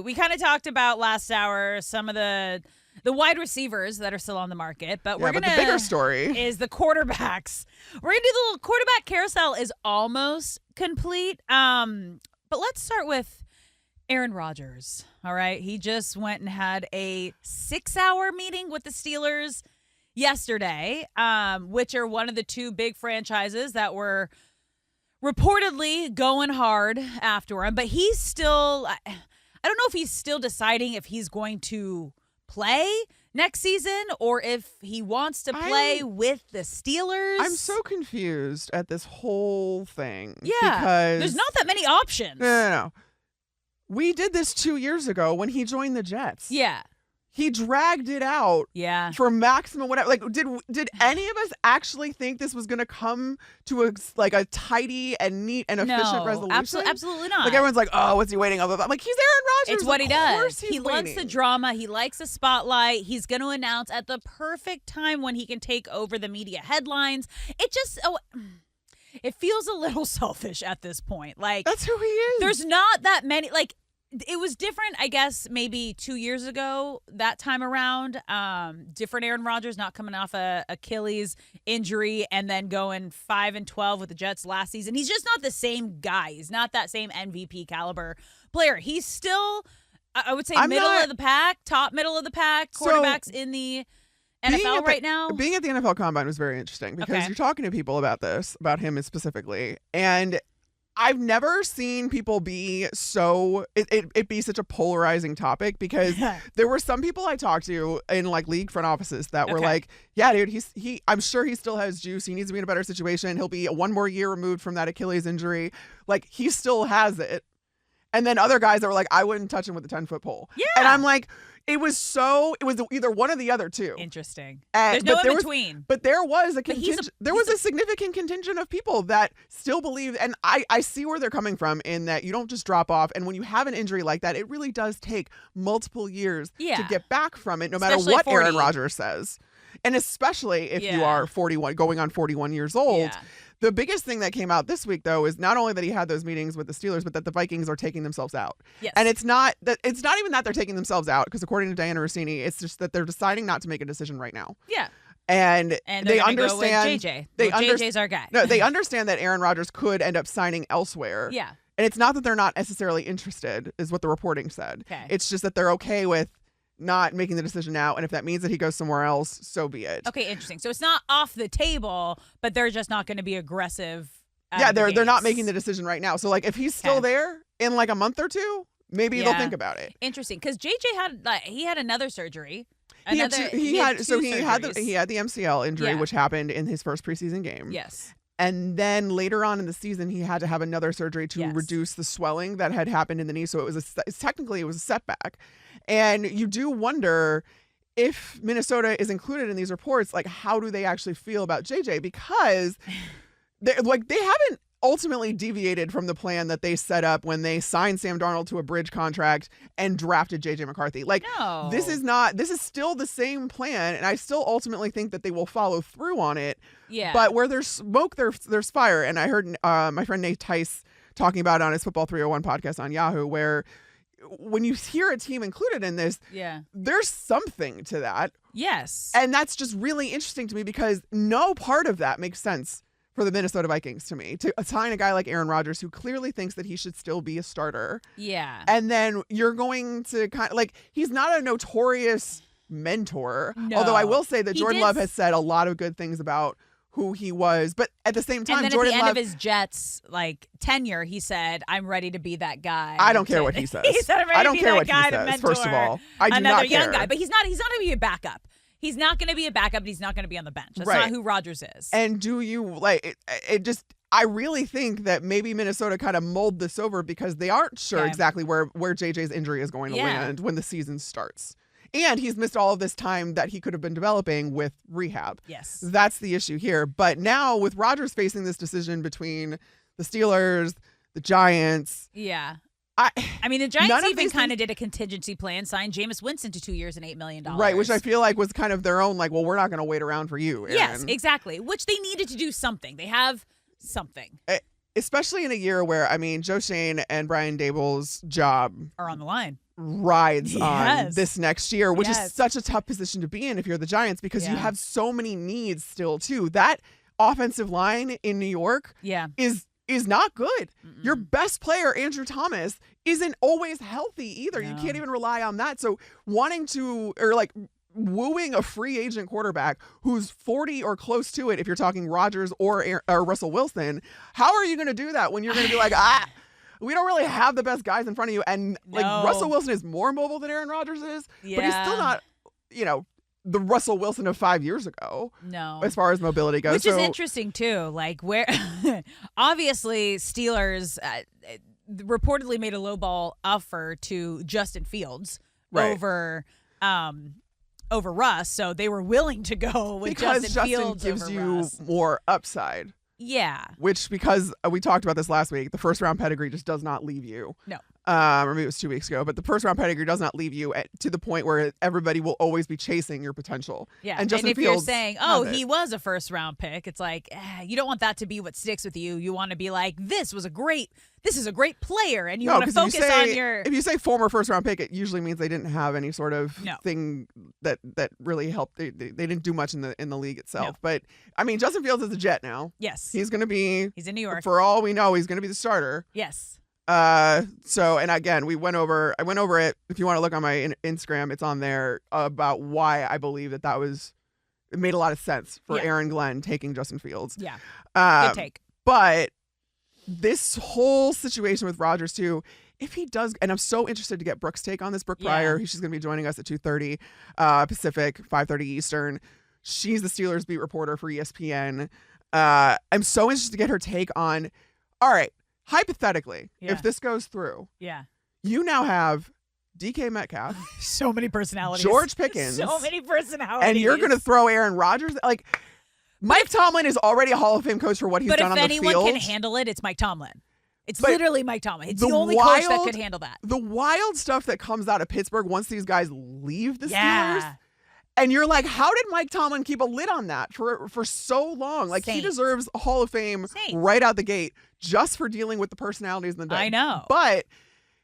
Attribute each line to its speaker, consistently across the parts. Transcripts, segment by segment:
Speaker 1: we kind of talked about last hour some of the wide receivers that are still on the market, but we're going to...
Speaker 2: the bigger story
Speaker 1: is the quarterbacks. We're going to do the little quarterback carousel is almost complete. But let's start with Aaron Rodgers, all right? He just went and had a 6-hour meeting with the Steelers yesterday, which are one of the two big franchises that were reportedly going hard after him. But he's still, I don't know if he's still deciding if he's going to play next season or if he wants to play with the Steelers.
Speaker 2: I'm so confused at this whole thing.
Speaker 1: Yeah,
Speaker 2: because
Speaker 1: there's not that many options.
Speaker 2: No. We did this 2 years ago when he joined the Jets.
Speaker 1: Yeah.
Speaker 2: He dragged it out for maximum whatever. Like, did any of us actually think this was going to come to a tidy and neat and efficient resolution?
Speaker 1: Absolutely not.
Speaker 2: Like, everyone's like, oh, what's he waiting on? I'm like, he's Aaron Rodgers.
Speaker 1: It's what he does.
Speaker 2: He
Speaker 1: likes the drama. He likes the spotlight. He's going to announce at the perfect time when he can take over the media headlines. It just... it feels a little selfish at this point. Like,
Speaker 2: that's who he is.
Speaker 1: There's not that many. Like, it was different, I guess, maybe 2 years ago, that time around. Different Aaron Rodgers, not coming off a Achilles injury and then going 5-12 with the Jets last season. He's just not the same guy. He's not that same MVP caliber player. He's still, I would say, top middle of the pack quarterbacks in the NFL right now.
Speaker 2: Being at the NFL Combine was very interesting because you're talking to people about him specifically, and I've never seen people be it be such a polarizing topic because there were some people I talked to in like league front offices that were like, yeah, dude, I'm sure he still has juice. He needs to be in a better situation. He'll be one more year removed from that Achilles injury. Like, he still has it. And then other guys that were like, I wouldn't touch him with a 10-foot pole. Yeah. And I'm like, it was either one or the other two.
Speaker 1: Interesting. There's no in between.
Speaker 2: But there was a significant contingent of people that still believe, and I see where they're coming from in that you don't just drop off. And when you have an injury like that, it really does take multiple years to get back from it, no matter what 40. Aaron Rodgers says. And especially if you are 41, going on 41 years old. Yeah. The biggest thing that came out this week, though, is not only that he had those meetings with the Steelers, but that the Vikings are taking themselves out. Yes. And it's not even that they're taking themselves out, because according to Diana Rossini, it's just that they're deciding not to make a decision right now. Yeah. And they understand.
Speaker 1: Go with JJ. JJ's our guy.
Speaker 2: No, they understand that Aaron Rodgers could end up signing elsewhere. Yeah. And it's not that they're not necessarily interested, is what the reporting said. Okay. It's just that they're okay with not making the decision now, and if that means that he goes somewhere else, so be it.
Speaker 1: Okay, interesting. So it's not off the table, but they're just not going to be aggressive.
Speaker 2: They're not making the decision right now. So like, if he's still there in like a month or two, maybe they'll think about it.
Speaker 1: Interesting, because JJ had another surgery.
Speaker 2: He had the MCL injury, which happened in his first preseason game.
Speaker 1: Yes.
Speaker 2: And then later on in the season, he had to have another surgery to reduce the swelling that had happened in the knee. So it was technically a setback. And you do wonder if Minnesota is included in these reports, like, how do they actually feel about JJ? Because they haven't ultimately deviated from the plan that they set up when they signed Sam Darnold to a bridge contract and drafted JJ McCarthy. Like,
Speaker 1: no.
Speaker 2: This is still the same plan, and I still ultimately think that they will follow through on it. Yeah. But where there's smoke, there's fire. And I heard my friend Nate Tice talking about it on his Football 301 podcast on Yahoo, where when you hear a team included in this, there's something to that.
Speaker 1: Yes.
Speaker 2: And that's just really interesting to me, because no part of that makes sense for the Minnesota Vikings to me, to assign a guy like Aaron Rodgers, who clearly thinks that he should still be a starter.
Speaker 1: Yeah.
Speaker 2: And then you're going to kind of, like, he's not a notorious mentor. No. Although I will say that Jordan Love has said a lot of good things about who he was, but at the same time,
Speaker 1: and then
Speaker 2: Jordan
Speaker 1: at the end
Speaker 2: Love,
Speaker 1: of his Jets tenure, he said, "I'm ready to be that guy."
Speaker 2: I don't care what he says.
Speaker 1: He said, "I'm ready
Speaker 2: I don't
Speaker 1: to be
Speaker 2: care
Speaker 1: that
Speaker 2: what
Speaker 1: guy
Speaker 2: he
Speaker 1: to
Speaker 2: says.
Speaker 1: mentor
Speaker 2: First of all, I do
Speaker 1: another
Speaker 2: not care.
Speaker 1: young guy." But he's not going to be a backup. He's not going to be a backup. He's not going to be on the bench. That's not who Rodgers is.
Speaker 2: And do you I really think that maybe Minnesota kind of mulled this over because they aren't sure exactly where JJ's injury is going to land when the season starts. And he's missed all of this time that he could have been developing with rehab.
Speaker 1: Yes.
Speaker 2: That's the issue here. But now with Rodgers facing this decision between the Steelers, the Giants.
Speaker 1: Yeah. I mean, the Giants even kind of did a contingency plan, signed Jameis Winston to 2 years and $8 million.
Speaker 2: Right, which I feel like was kind of their own, like, well, we're not going to wait around for you, Aaron.
Speaker 1: Yes, exactly. Which they needed to do something. They have something.
Speaker 2: Especially in a year where, I mean, Joe Shane and Brian Dable's job
Speaker 1: are on the line.
Speaker 2: rides on this next year, which is such a tough position to be in if you're the Giants, because you have so many needs still too. That offensive line in New York is not good. Your best player, Andrew Thomas, isn't always healthy either. No. You can't even rely on that. So wooing a free agent quarterback who's 40 or close to it, if you're talking Rodgers or Russell Wilson, how are you going to do that when you're going to be like, we don't really have the best guys in front of you? And Russell Wilson is more mobile than Aaron Rodgers is, but he's still not, the Russell Wilson of 5 years ago. No. As far as mobility goes.
Speaker 1: Which is interesting too. Like, where obviously Steelers reportedly made a lowball offer to Justin Fields over Russ, so they were willing to go with Justin Fields
Speaker 2: gives you
Speaker 1: Russ.
Speaker 2: More upside.
Speaker 1: Yeah.
Speaker 2: Which, because we talked about this last week, the first round pedigree just does not leave you.
Speaker 1: No.
Speaker 2: Or maybe it was 2 weeks ago, but the first round pedigree does not leave you to the point where everybody will always be chasing your potential.
Speaker 1: Yeah. And if you're saying, he was a first round pick, it's like, you don't want that to be what sticks with you. You want to be like, this is a great player, and you want to focus on your.
Speaker 2: If you say former first round pick, it usually means they didn't have any sort of thing that really helped. They didn't do much in the league itself. No. But I mean, Justin Fields is a Jet now.
Speaker 1: Yes.
Speaker 2: He's going to be.
Speaker 1: He's in New York.
Speaker 2: For all we know, he's going to be the starter.
Speaker 1: Yes.
Speaker 2: And again, I went over it. If you want to look on my Instagram, it's on there about why I believe it made a lot of sense for Aaron Glenn taking Justin Fields.
Speaker 1: Yeah. Good take.
Speaker 2: But this whole situation with Rodgers too, if he does, and I'm so interested to get Brooke's take on this. Brooke Pryor, she's going to be joining us at 2:30 Pacific, 5:30 Eastern. She's the Steelers beat reporter for ESPN. I'm so interested to get her take on, all right, hypothetically, if this goes through, you now have DK Metcalf,
Speaker 1: so many personalities,
Speaker 2: George Pickens,
Speaker 1: so many personalities,
Speaker 2: and you're going to throw Aaron Rodgers. Like, Mike Tomlin is already a Hall of Fame coach for what he's done on the field.
Speaker 1: But if anyone can handle it, it's Mike Tomlin. It's literally Mike Tomlin. It's the only coach that could handle that.
Speaker 2: The wild stuff that comes out of Pittsburgh once these guys leave the Steelers. And you're like, how did Mike Tomlin keep a lid on that for so long? Like, he deserves a Hall of Fame right out the gate just for dealing with the personalities in the day.
Speaker 1: I know.
Speaker 2: But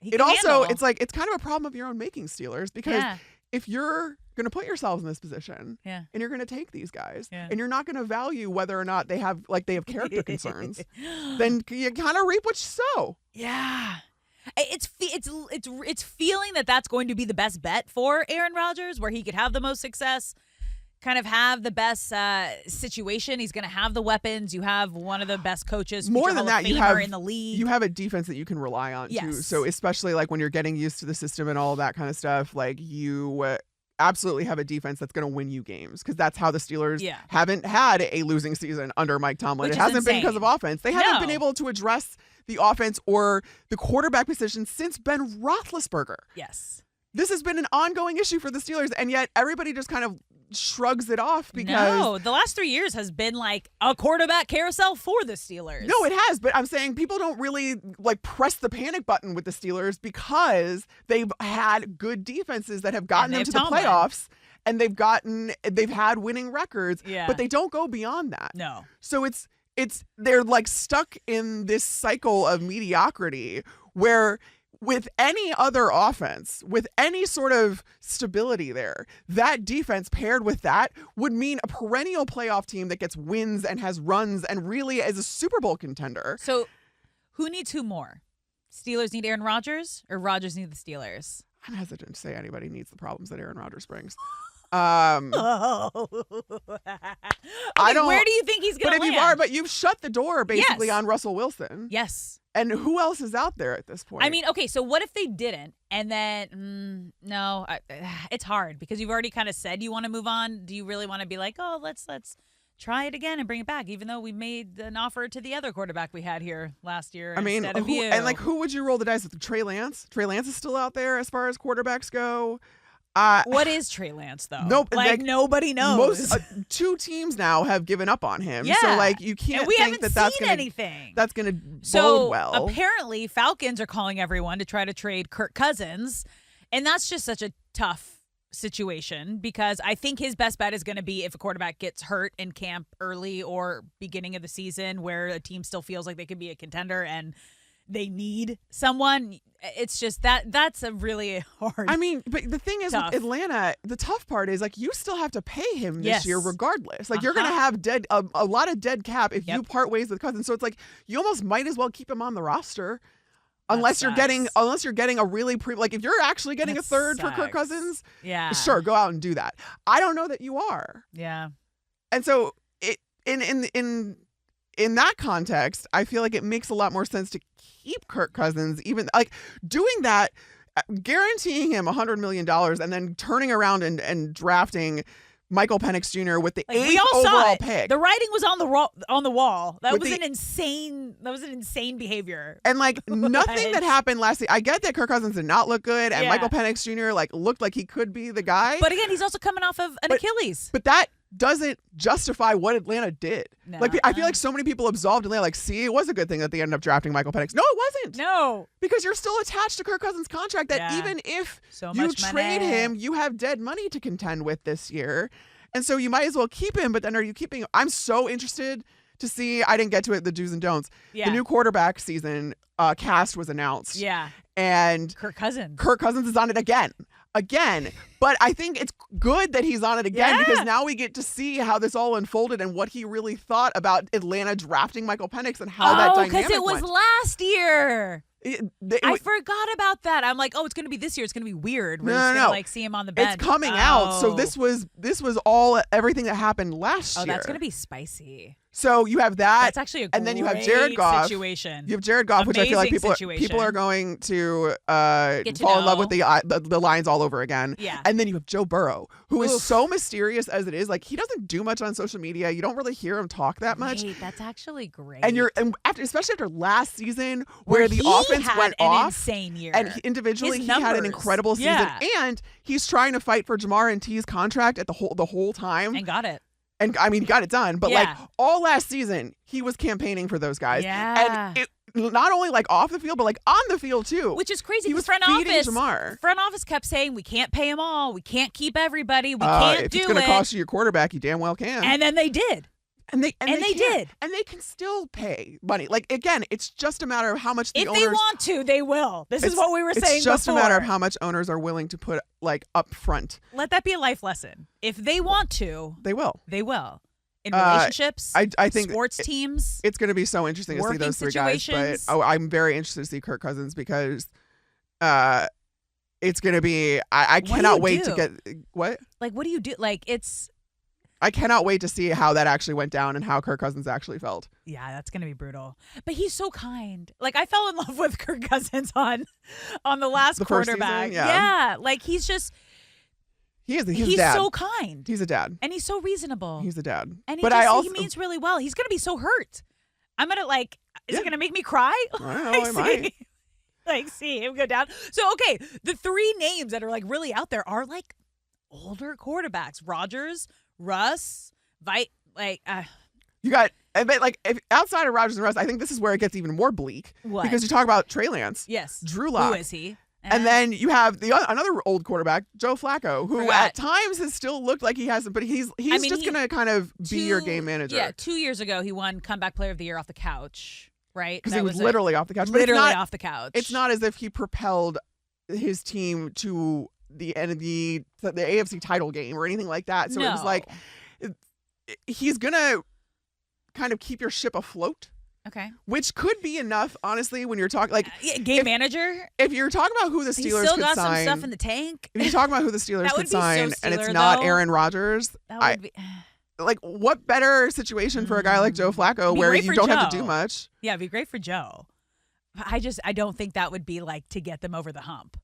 Speaker 2: it's like, it's kind of a problem of your own making, Steelers, because if you're going to put yourselves in this position and you're going to take these guys and you're not going to value whether or not they have character concerns, then you kind of reap what you sow.
Speaker 1: Yeah. It's feeling that's going to be the best bet for Aaron Rodgers, where he could have the most success, kind of have the best situation. He's going to have the weapons. You have one of the best coaches,
Speaker 2: more than that, you have
Speaker 1: in the league.
Speaker 2: You have a defense that you can rely on too. So especially like when you're getting used to the system and all that kind of stuff, like you absolutely have a defense that's going to win you games, because that's how the Steelers haven't had a losing season under Mike Tomlin. It hasn't been because of offense. They haven't been able to address the offense or the quarterback position since Ben Roethlisberger.
Speaker 1: Yes.
Speaker 2: This has been an ongoing issue for the Steelers, and yet everybody just kind of shrugs it off because
Speaker 1: the last 3 years has been like a quarterback carousel for the Steelers.
Speaker 2: No, it has, but I'm saying people don't really like press the panic button with the Steelers because they've had good defenses that have gotten them to the playoffs, and they've had winning records, but they don't go beyond that.
Speaker 1: No.
Speaker 2: So they're like stuck in this cycle of mediocrity where with any other offense, with any sort of stability there, that defense paired with that would mean a perennial playoff team that gets wins and has runs and really is a Super Bowl contender.
Speaker 1: So who needs who more? Steelers need Aaron Rodgers, or Rodgers need the Steelers?
Speaker 2: I'm hesitant to say anybody needs the problems that Aaron Rodgers brings.
Speaker 1: I don't. Where do you think he's going to land?
Speaker 2: But you've shut the door basically on Russell Wilson.
Speaker 1: Yes.
Speaker 2: And who else is out there at this point?
Speaker 1: I mean, okay, so what if they didn't? And then, it's hard because you've already kind of said you want to move on. Do you really want to be like, oh, let's try it again and bring it back, even though we made an offer to the other quarterback we had here last year instead of you?
Speaker 2: And who would you roll the dice with? Trey Lance? Trey Lance is still out there as far as quarterbacks go.
Speaker 1: What is Trey Lance, though?
Speaker 2: Nobody
Speaker 1: knows.
Speaker 2: Most 2 teams now have given up on him. Yeah. So, you can't
Speaker 1: and we
Speaker 2: think
Speaker 1: haven't
Speaker 2: that's
Speaker 1: seen anything.
Speaker 2: That's going to bode well.
Speaker 1: Apparently, Falcons are calling everyone to try to trade Kirk Cousins, and that's just such a tough situation because I think his best bet is going to be if a quarterback gets hurt in camp early or beginning of the season where a team still feels like they could be a contender and they need someone. It's just that's a really hard.
Speaker 2: I mean, but the thing is
Speaker 1: tough.
Speaker 2: with Atlanta, the tough part is like you still have to pay him this year regardless. Like you're going to have a lot of dead cap if you part ways with Cousins. So it's like you almost might as well keep him on the roster. Unless you're getting a really like if you're actually getting a third for Kirk Cousins, sure, go out and do that. I don't know that you are.
Speaker 1: Yeah.
Speaker 2: And so in that context, I feel like it makes a lot more sense to keep Kirk Cousins, even like doing that, guaranteeing him $100 million and then turning around and drafting Michael Penix Jr. with the 8th overall pick.
Speaker 1: The writing was on the wall. That was an insane behavior.
Speaker 2: And like nothing that happened last season. I get that Kirk Cousins did not look good, and Michael Penix Jr. like looked like he could be the guy.
Speaker 1: But again, he's also coming off of an Achilles.
Speaker 2: But that doesn't justify what Atlanta did. No. Like I feel like so many people absolved Atlanta. Like, see, it was a good thing that they ended up drafting Michael Penix. No, it wasn't.
Speaker 1: No,
Speaker 2: because you're still attached to Kirk Cousins' contract. That even if you trade him, you have dead money to contend with this year, and so you might as well keep him. But then, are you keeping? I'm so interested to see. I didn't get to it. The do's and don'ts. The new quarterback season cast was announced.
Speaker 1: Yeah,
Speaker 2: and
Speaker 1: Kirk Cousins
Speaker 2: is on it again. But I think it's good that he's on it again because now we get to see how this all unfolded and what he really thought about Atlanta drafting Michael Penix and how that dynamic went.
Speaker 1: Because it was last year. I forgot about that. I'm like, it's going to be this year. It's going to be weird. We're just going to like see him on the bench.
Speaker 2: It's coming out. So this was everything that happened last year.
Speaker 1: Oh, that's going to be spicy.
Speaker 2: So you have that.
Speaker 1: That's actually a great
Speaker 2: and then you have Jared Goff.
Speaker 1: Situation.
Speaker 2: You have Jared Goff, which I feel like people are going to fall in love with the Lions all over again.
Speaker 1: Yeah.
Speaker 2: And then you have Joe Burrow, who is so mysterious as it is. Like he doesn't do much on social media. You don't really hear him talk that much.
Speaker 1: That's actually great.
Speaker 2: And especially after last season where the offense went off,
Speaker 1: insane year.
Speaker 2: And individually he had an incredible season. And he's trying to fight for Jamar and T's contract at the whole time.
Speaker 1: And got it.
Speaker 2: And I mean, he got it done, but like all last season, he was campaigning for those guys.
Speaker 1: Yeah.
Speaker 2: And not only like off the field, but like on the field too.
Speaker 1: Which is crazy.
Speaker 2: He was feeding Jamar.
Speaker 1: Front office kept saying, we can't pay them all. We can't keep everybody. We can't do it.
Speaker 2: If it's going to cost you your quarterback, you damn well can.
Speaker 1: And then they did.
Speaker 2: And they
Speaker 1: did.
Speaker 2: And they can still pay money. Like, again, it's just a matter of how much the owners...
Speaker 1: If they want to, they will. This is what we were saying before.
Speaker 2: It's just a matter of how much owners are willing to put, like, up front.
Speaker 1: Let that be a life lesson. If they want to...
Speaker 2: They will.
Speaker 1: They will. In relationships,
Speaker 2: I think
Speaker 1: sports teams...
Speaker 2: It's going to be so interesting to see those three guys. But I'm very interested to see Kirk Cousins because... it's going to be... I cannot wait to get... What?
Speaker 1: Like, what do you do? Like, it's...
Speaker 2: I cannot wait to see how that actually went down and how Kirk Cousins actually felt.
Speaker 1: Yeah, that's going to be brutal. But he's so kind. Like, I fell in love with Kirk Cousins on the last quarterback.
Speaker 2: Season, yeah.
Speaker 1: Like, he's just...
Speaker 2: He's
Speaker 1: dad. So kind.
Speaker 2: He's a dad.
Speaker 1: And he's so reasonable.
Speaker 2: He's a dad.
Speaker 1: And he means really well. He's going to be so hurt. I'm going to, like... Is it going to make me cry?
Speaker 2: I don't know, I might.
Speaker 1: Like, see him go down. So, okay, the three names that are, like, really out there are, like, older quarterbacks. Rodgers... Russ,
Speaker 2: you got, but like if outside of Rodgers and Russ, I think this is where it gets even more bleak.
Speaker 1: What?
Speaker 2: Because you talk about Trey Lance, Drew Lock.
Speaker 1: Who is he?
Speaker 2: And then you have another old quarterback, Joe Flacco, who at times has still looked like he hasn't, but he's just gonna kind of be your game manager.
Speaker 1: Yeah, 2 years ago he won Comeback Player of the Year off the couch, right?
Speaker 2: Because he was literally off the couch.
Speaker 1: Literally off the couch.
Speaker 2: It's not as if he propelled his team to the end of the AFC title game or anything like that. So it was like he's gonna kind of keep your ship afloat.
Speaker 1: Okay.
Speaker 2: Which could be enough, honestly, when you're talking like
Speaker 1: game manager.
Speaker 2: If you're talking about who the Steelers
Speaker 1: He's still
Speaker 2: could
Speaker 1: got
Speaker 2: sign,
Speaker 1: some stuff in the tank.
Speaker 2: If you're talking about who the Steelers could sign, and it's not Aaron Rodgers,
Speaker 1: that would be.
Speaker 2: Like, what better situation for a guy like Joe Flacco where you don't have to do much?
Speaker 1: Yeah, it'd be great for Joe. I don't think that would be like to get them over the hump.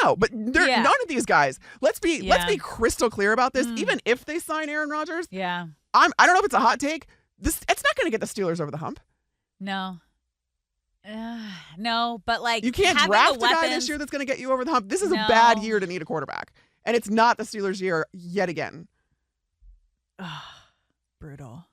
Speaker 2: No, but none of these guys. Let's be crystal clear about this. Even if they sign Aaron Rodgers, I don't know if it's a hot take. It's not going to get the Steelers over the hump.
Speaker 1: No. No, but like
Speaker 2: you can't draft a guy this year that's going to get you over the hump. This is a bad year to need a quarterback, and it's not the Steelers' year yet again.
Speaker 1: Brutal.